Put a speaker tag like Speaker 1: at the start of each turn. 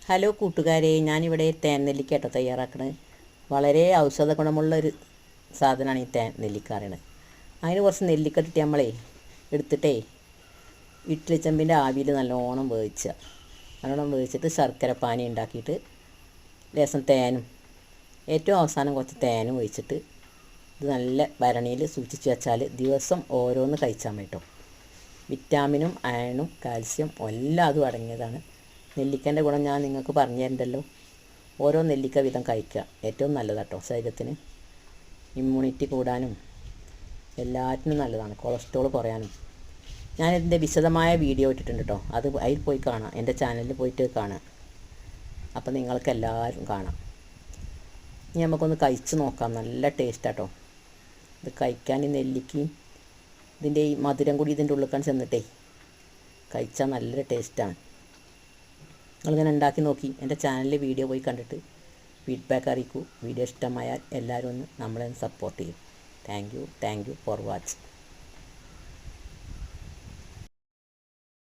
Speaker 1: Hello കൂട്ടുകാരെ, ഞാനിവിടെ തേൻ നെല്ലിക്കട്ടോ തയ്യാറാക്കുന്നത്. വളരെ ഔഷധ ഗുണമുള്ളൊരു സാധനമാണ് ഈ തേൻ നെല്ലിക്ക പറയുന്നത്. അതിന് കുറച്ച് നെല്ലിക്ക ഇട്ടിട്ട് നമ്മളെ എടുത്തിട്ടേ ഇഡ്ഡലി ചെമ്പിൻ്റെ ആവിയിൽ നല്ലോണം വേവിച്ചിട്ട് ശർക്കര പാനി ഉണ്ടാക്കിയിട്ട് ലേശം തേനും ഏറ്റവും അവസാനം കുറച്ച് തേനും ഒഴിച്ചിട്ട് ഇത് നല്ല ഭരണിയിൽ സൂക്ഷിച്ച് വെച്ചാൽ ദിവസം ഓരോന്ന് കഴിച്ചാൽ മതി കേട്ടോ. വിറ്റാമിനും അയണും കാൽസ്യം എല്ലാം അതും അടങ്ങിയതാണ്. നെല്ലിക്കൻ്റെ ഗുണം ഞാൻ നിങ്ങൾക്ക് പറഞ്ഞു തരണ്ടല്ലോ. ഓരോ നെല്ലിക്ക വീതം കഴിക്കുക, ഏറ്റവും നല്ലതാട്ടോ. ശരീരത്തിന് ഇമ്മ്യൂണിറ്റി കൂടാനും എല്ലാറ്റിനും നല്ലതാണ്. കൊളസ്ട്രോൾ കുറയാനും. ഞാനിതിൻ്റെ വിശദമായ വീഡിയോ ഇട്ടിട്ടുണ്ട് കേട്ടോ. അതിൽ പോയി കാണാം, എൻ്റെ ചാനലിൽ പോയിട്ട് കാണാം. അപ്പോൾ നിങ്ങൾക്ക് എല്ലാവരും കാണാം. ഇനി നമുക്കൊന്ന് കഴിച്ച് നോക്കാം. നല്ല ടേസ്റ്റാട്ടോ ഇത് കഴിക്കാൻ. ഈ നെല്ലിക്കയും ഇതിൻ്റെ ഈ മധുരം കൂടി ഇതിൻ്റെ ഉള്ളിൽ ചെന്നിട്ടേ കഴിച്ചാൽ നല്ലൊരു ടേസ്റ്റാണ്. നിങ്ങളിങ്ങനെ ഉണ്ടാക്കി നോക്കി എൻ്റെ ചാനലിൽ വീഡിയോ പോയി കണ്ടിട്ട് ഫീഡ്ബാക്ക് അറിയിക്കൂ. വീഡിയോ ഇഷ്ടമായാൽ എല്ലാവരും ഒന്ന് നമ്മളെ സപ്പോർട്ട് ചെയ്യും. Thank you for watching.